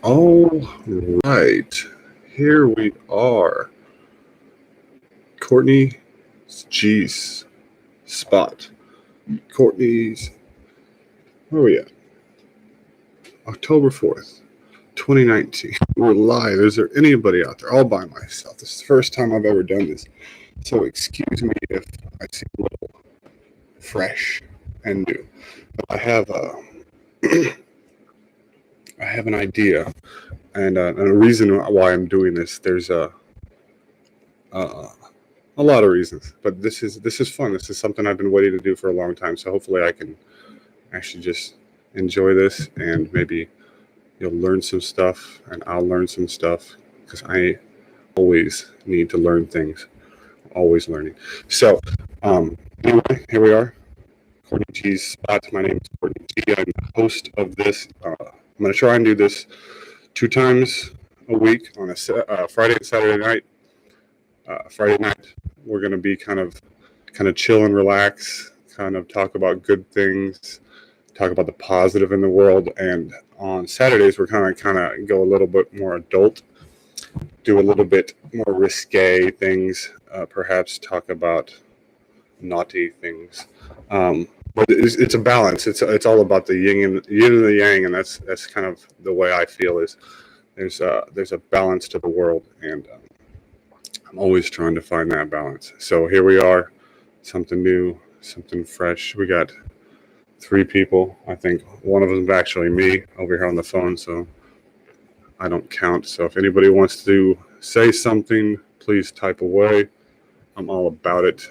All right, here we are. Courtney's G's spot. Courtney's, where are we at? October 4th, 2019. We're live. Is there anybody out there? All by myself. This is the first time I've ever done this. So excuse me if I seem a little fresh and new. But I have I have an idea and a reason why I'm doing this. There's a lot of reasons, but this is fun. This is something I've been waiting to do for a long time. So hopefully I can actually just enjoy this, and maybe you'll learn some stuff and I'll learn some stuff, because I always need to learn things. Always learning. So anyway, here we are. Courtney G's spot. My name is Courtney G. I'm the host of this. I'm going to try and do this 2 times a week on a Friday and Saturday night. Friday night, we're going to be kind of chill and relax, kind of talk about good things, talk about the positive in the world. And on Saturdays, we're kind of go a little bit more adult, do a little bit more risque things, perhaps talk about naughty things. But it's a balance. It's all about the yin and the yang, and that's kind of the way I feel. Is there's a balance to the world, and I'm always trying to find that balance. So here we are, something new, something fresh. We got 3 people. I think one of them is actually me over here on the phone, so I don't count. So if anybody wants to say something, please type away. I'm all about it.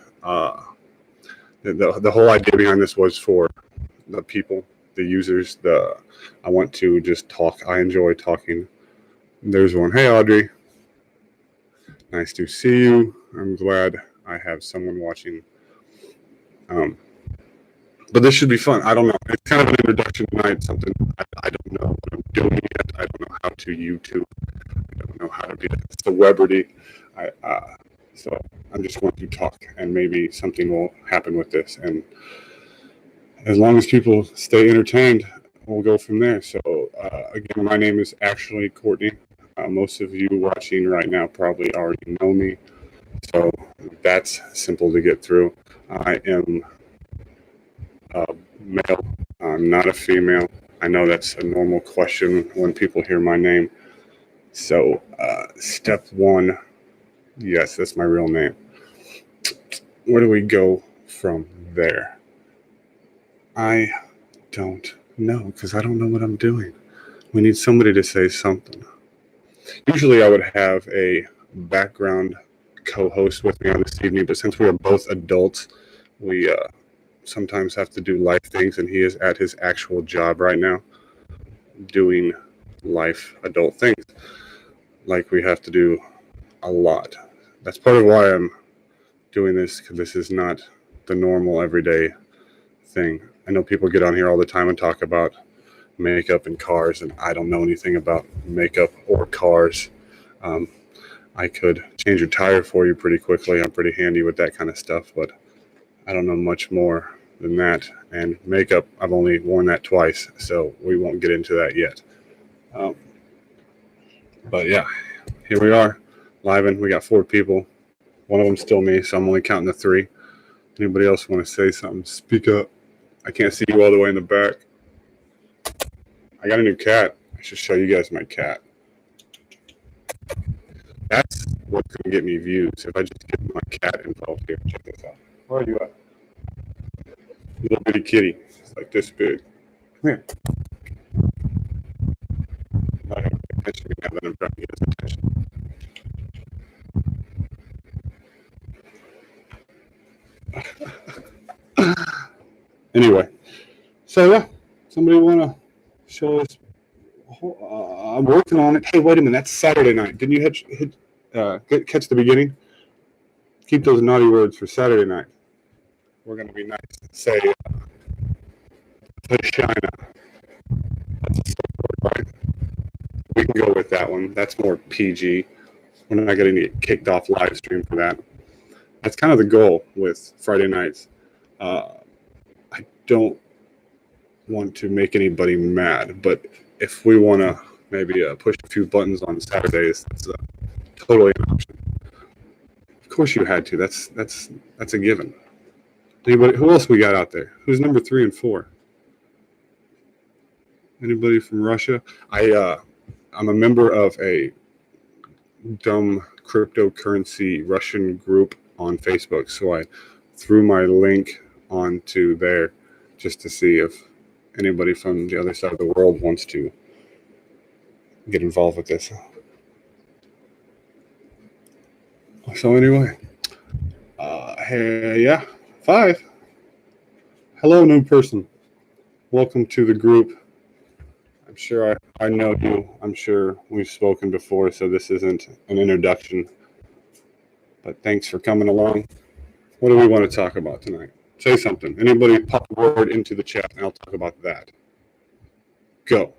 The whole idea behind this was for the people, the users. I want to just talk. I enjoy talking. There's one. Hey, Audrey. Nice to see you. I'm glad I have someone watching. But this should be fun. I don't know. It's kind of an introduction tonight. Something I don't know what I'm doing yet. I don't know how to YouTube. I don't know how to be a celebrity. So I'm just going to talk, and maybe something will happen with this. And as long as people stay entertained, we'll go from there. So again, my name is actually Courtney. Most of you watching right now probably already know me, so that's simple to get through. I am a male. I'm not a female. I know that's a normal question when people hear my name. So step 1, yes, that's my real name. Where do we go from there? I don't know, because I don't know what I'm doing. We need somebody to say something. Usually I would have a background co-host with me on this evening, but since we are both adults, we sometimes have to do life things, and he is at his actual job right now doing life adult things. Like, we have to do a lot. That's part of why I'm doing this, because this is not the normal everyday thing. I know people get on here all the time and talk about makeup and cars, and I don't know anything about makeup or cars. I could change your tire for you pretty quickly. I'm pretty handy with that kind of stuff, but I don't know much more than that. And makeup, I've only worn that twice, so we won't get into that yet. But yeah, here we are, live, and we got 4 people. One of them's still me, so I'm only counting the 3. Anybody else want to say something? Speak up. I can't see you all the way in the back. I got a new cat. I should show you guys my cat. That's what's going to get me views, if I just get my cat involved here. Check this out. Where are you at? Little bitty kitty. It's like this big. Come here. Not having attention to me now that I'm trying to get his attention. Anyway, so yeah, somebody want to show us? I'm working on it. Hey, wait a minute. That's Saturday night. Didn't you catch the beginning? Keep those naughty words for Saturday night. We're going to be nice and say, China. That's a safe word, right? We can go with that one. That's more PG. We're not going to get kicked off live stream for that. That's kind of the goal with Friday nights. I don't want to make anybody mad, but if we want to maybe push a few buttons on Saturdays. That's totally an option. Of course you had to. That's a given. Anybody? Who else we got out there? Who's number 3 and 4? Anybody from Russia? I'm a member of a dumb cryptocurrency Russian group on Facebook, so I threw my link onto there just to see if anybody from the other side of the world wants to get involved with this. So anyway, hey, yeah, 5. Hello, new person. Welcome to the group. I'm sure I know you. I'm sure we've spoken before, so this isn't an introduction. But thanks for coming along. What do we want to talk about tonight? Say something. Anybody pop a word into the chat, and I'll talk about that. Go.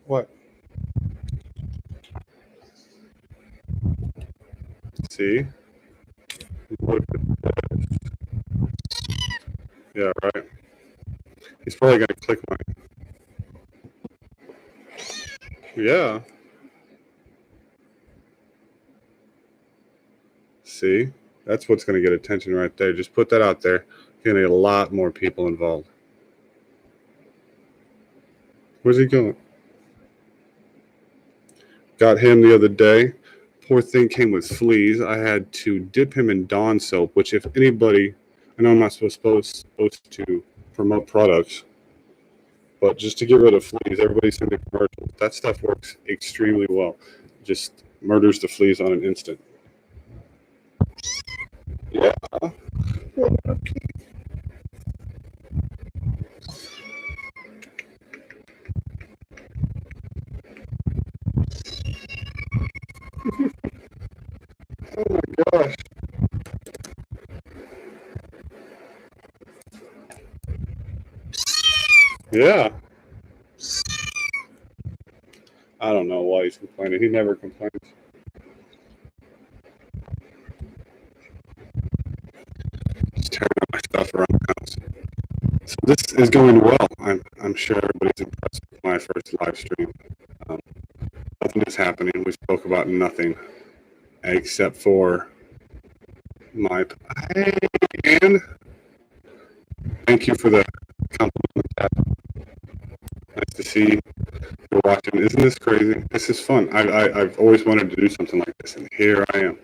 What? See? Yeah, right. He's probably going to click mine. Yeah. See? That's what's going to get attention right there. Just put that out there. You're going to get a lot more people involved. Where's he going? Got him the other day. Poor thing came with fleas. I had to dip him in Dawn soap, which if anybody, I know I'm not supposed to promote products, but just to get rid of fleas, everybody's sending commercials. That stuff works extremely well. Just murders the fleas on an instant. Yeah. Oh my gosh. Yeah. I don't know why he's complaining. He never complains. Just tearing up my stuff around the house. So this is going well. I'm sure everybody's impressed with my first live stream. Nothing is happening. We spoke about nothing except for my. Hey, and thank you for the compliment. Nice to see you're watching. Isn't this crazy? This is fun. I've always wanted to do something like this, and here I am.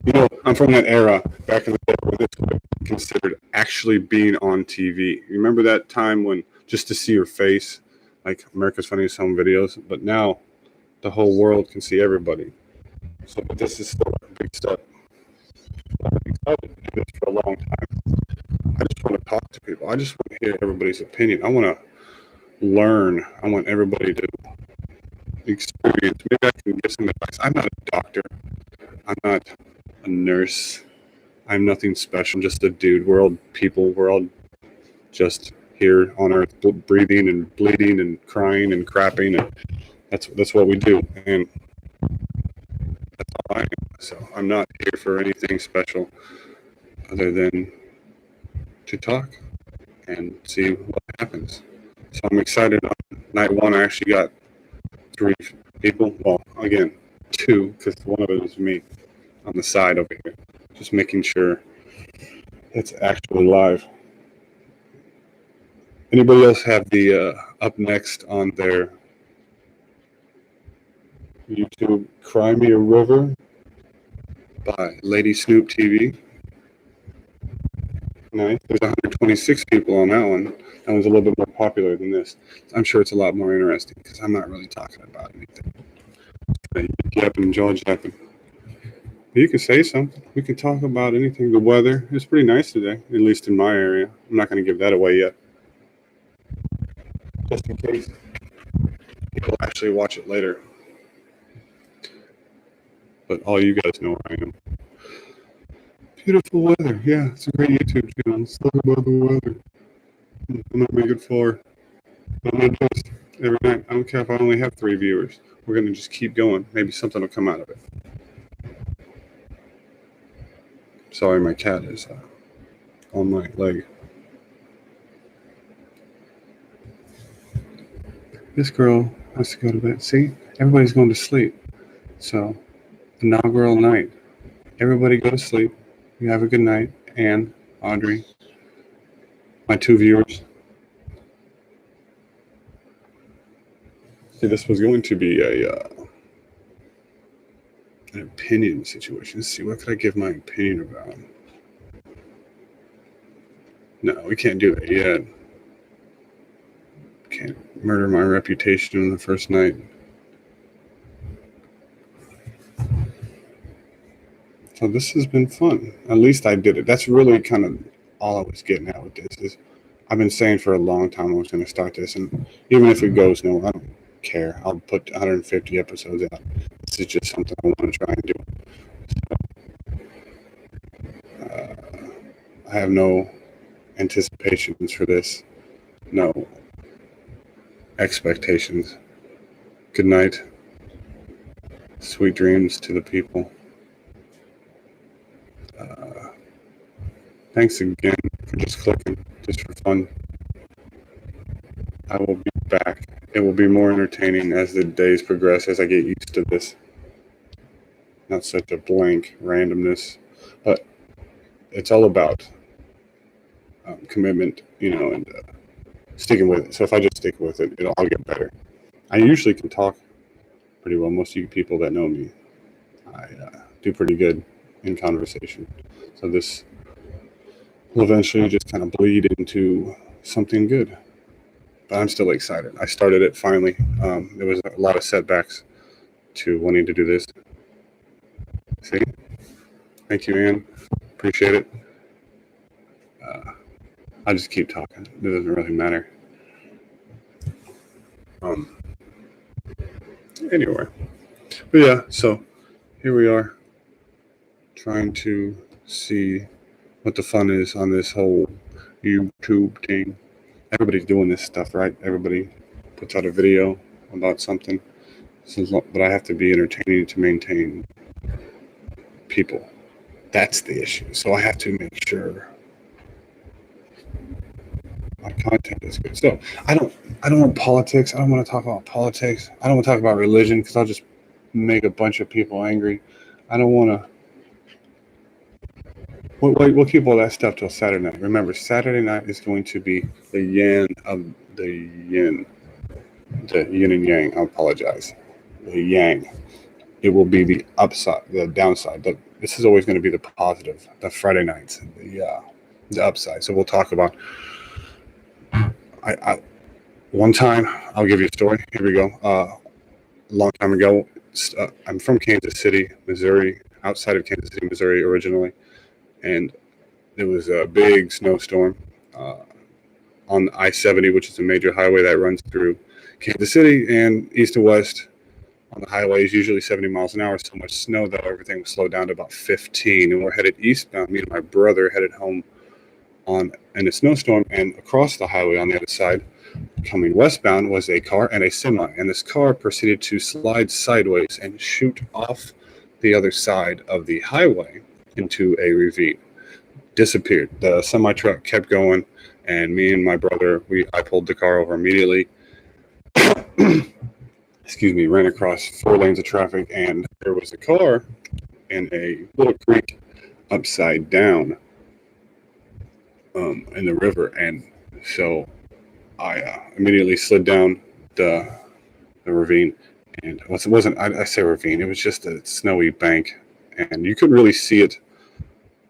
You know, I'm from that era back in the day where this was considered actually being on TV. You remember that time when just to see your face, like America's Funniest Home Videos, but now the whole world can see everybody. So, but this is still a big step. I've been excited to do this for a long time. I just want to talk to people. I just want to hear everybody's opinion. I want to learn. I want everybody to experience. Maybe I can give some advice. I'm not a doctor. I'm not a nurse. I'm nothing special. I'm just a dude. We're all people. We're all just here on earth, breathing and bleeding and crying and crapping, and that's what we do. And that's all I am. So I'm not here for anything special other than to talk and see what happens. So I'm excited. On night 1, I actually got 3 people. Well, again, 2, because one of it is me on the side over here. Just making sure it's actually live. Anybody else have the up next on their YouTube, Cry Me a River by Lady Snoop TV? Nice. There's 126 people on that one. That one's a little bit more popular than this. I'm sure it's a lot more interesting because I'm not really talking about anything. Yep, and jaw japping. You can say something. We can talk about anything. The weather is pretty nice today, at least in my area. I'm not going to give that away yet. Just in case people actually watch it later. But all you guys know where I am. Beautiful weather. Yeah, it's a great YouTube channel. Let's talk about the weather. I'm going to make it 4. I'm going to do this every night. I don't care if I only have 3 viewers. We're going to just keep going. Maybe something will come out of it. Sorry, my cat is on my leg. This girl has to go to bed. See, everybody's going to sleep. So, inaugural night. Everybody go to sleep. You have a good night. Anne, Audrey, my 2 viewers. See, this was going to be an opinion situation. Let's see, what could I give my opinion about? No, we can't do it yet. Can't murder my reputation on the first night. So this has been fun. At least I did it. That's really kind of all I was getting at with this. Is I've been saying for a long time I was going to start this, and even if it goes nowhere, I don't care. I'll put 150 episodes out. This is just something I want to try and do. I have no anticipations for this. No expectations. Good night. Sweet dreams to the people. Thanks again for just clicking, just for fun. I will be back. It will be more entertaining as the days progress, as I get used to this. Not such a blank randomness, but it's all about commitment, and sticking with it. So if I just stick with it, I'll get better. I usually can talk pretty well. Most of you people that know me, I do pretty good in conversation. So this will eventually just kind of bleed into something good. But I'm still excited. I started it finally. There was a lot of setbacks to wanting to do this. See? Thank you, Anne. Appreciate it. I'll just keep talking. It doesn't really matter. Anyway. But yeah, so here we are trying to see what the fun is on this whole YouTube thing. Everybody's doing this stuff, right? Everybody puts out a video about something. But I have to be entertaining to maintain people. That's the issue. So I have to make sure my content is good. So I don't want politics. I don't want to talk about politics. I don't want to talk about religion because I'll just make a bunch of people angry. I don't want to. We'll keep all that stuff till Saturday night. Remember, Saturday night is going to be the yin of the yin. The yin and yang. I apologize. The yang. It will be the upside, the downside. This is always going to be the positive. The Friday nights, the upside. So we'll talk about. One time, I'll give you a story. Here we go. A long time ago, I'm from Kansas City, Missouri, outside of Kansas City, Missouri originally. And there was a big snowstorm on I-70, which is a major highway that runs through Kansas City and east to west. On the highway is usually 70 miles an hour. So much snow that everything was slowed down to about 15. And we're headed eastbound. Me and my brother headed home in a snowstorm, and across the highway on the other side, coming westbound, was a car and a semi. And this car proceeded to slide sideways and shoot off the other side of the highway into a ravine. Disappeared. The semi truck kept going, and me and my brother, I pulled the car over immediately. Excuse me, ran across 4 lanes of traffic, and there was a car in a little creek upside down in the river. And so I immediately slid down the ravine, and it wasn't, I say ravine, it was just a snowy bank, and you couldn't really see it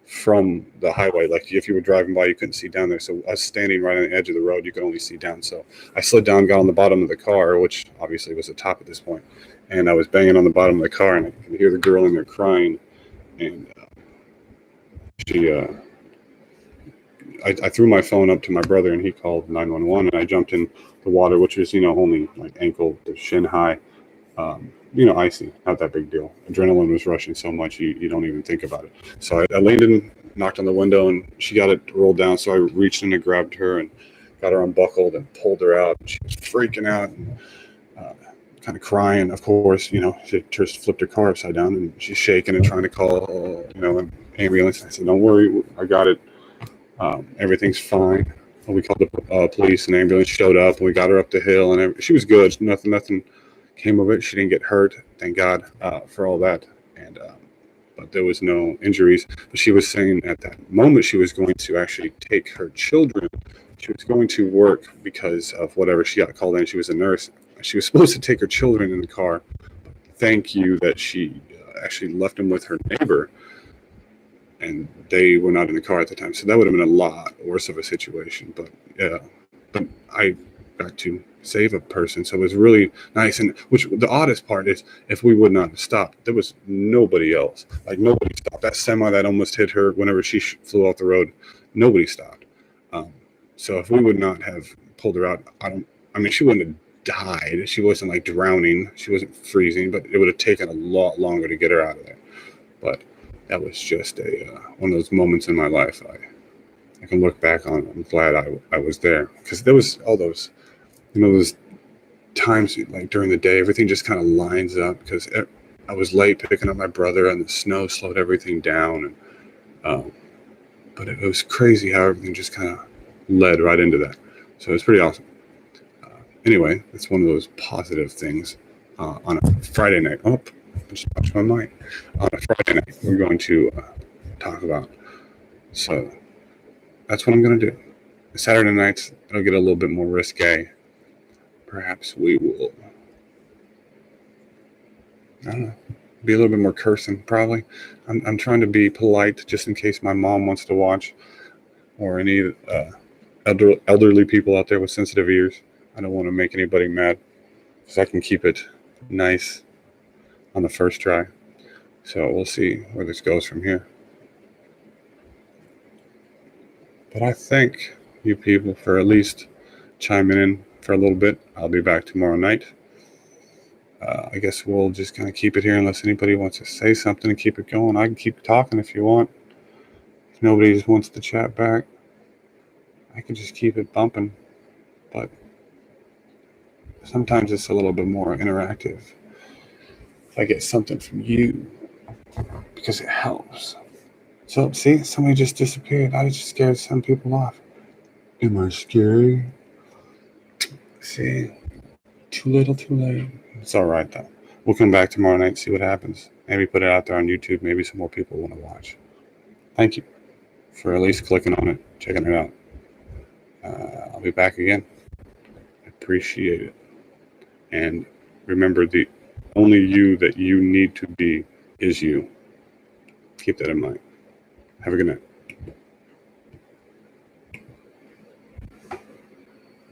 from the highway. Like if you were driving by, you couldn't see down there. So us standing right on the edge of the road, you could only see down. So I slid down, got on the bottom of the car, which obviously was the top at this point, and I was banging on the bottom of the car, and I could hear the girl in there crying, and I threw my phone up to my brother, and he called 911, and I jumped in the water, which was, only like ankle to shin high, icy, not that big deal. Adrenaline was rushing so much, you don't even think about it. So I leaned in, knocked on the window, and she got it rolled down. So I reached in and grabbed her and got her unbuckled and pulled her out. She was freaking out and kind of crying. Of course, she just flipped her car upside down, and she's shaking and trying to call, an ambulance. I said, "Don't worry, I got it. Everything's fine." We called the police, and ambulance showed up, and we got her up the hill, and she was good. Nothing came of it. She didn't get hurt, thank God for all that. And but there was no injuries. But she was saying at that moment she was going to actually take her children. She was going to work because of whatever she got called in. She was a nurse. She was supposed to take her children in the car. Thank you that she actually left them with her neighbor, and they were not in the car at the time. So that would have been a lot worse of a situation. But yeah, but I got to save a person, so it was really nice. And which the oddest part is, if we would not have stopped, there was nobody else. Like nobody stopped. That semi that almost hit her whenever she flew off the road, nobody stopped. So if we would not have pulled her out, I mean, she wouldn't have died. She wasn't like drowning. She wasn't freezing, but it would have taken a lot longer to get her out of there. But that was just one of those moments in my life I can look back on. I'm glad I was there, because there was all those, those times like during the day, everything just kind of lines up, because I was late picking up my brother, and the snow slowed everything down. And but it was crazy how everything just kind of led right into that. So it's pretty awesome. Anyway, it's one of those positive things on a Friday night. Oh, I just touched my mic. On a Friday night, we're going to talk about. So that's what I'm going to do. Saturday nights, it'll get a little bit more risque. Perhaps we will, I don't know, be a little bit more cursing, probably. I'm trying to be polite just in case my mom wants to watch, or any elderly people out there with sensitive ears. I don't want to make anybody mad, so I can keep it nice on the first try. So we'll see where this goes from here. But I thank you people for at least chiming in for a little bit. I'll be back tomorrow night. I guess we'll just kind of keep it here unless anybody wants to say something and keep it going. I can keep talking if you want. If nobody just wants to chat back, I can just keep it bumping. But sometimes it's a little bit more interactive if I get something from you, because it helps. So, see, somebody just disappeared. I just scared some people off. Am I scary? See, too little, too late. It's all right, though. We'll come back tomorrow night, see what happens. Maybe put it out there on YouTube. Maybe some more people want to watch. Thank you for at least clicking on it, checking it out. I'll be back again. I appreciate it. And remember, the only you that you need to be is you. Keep that in mind. Have a good night.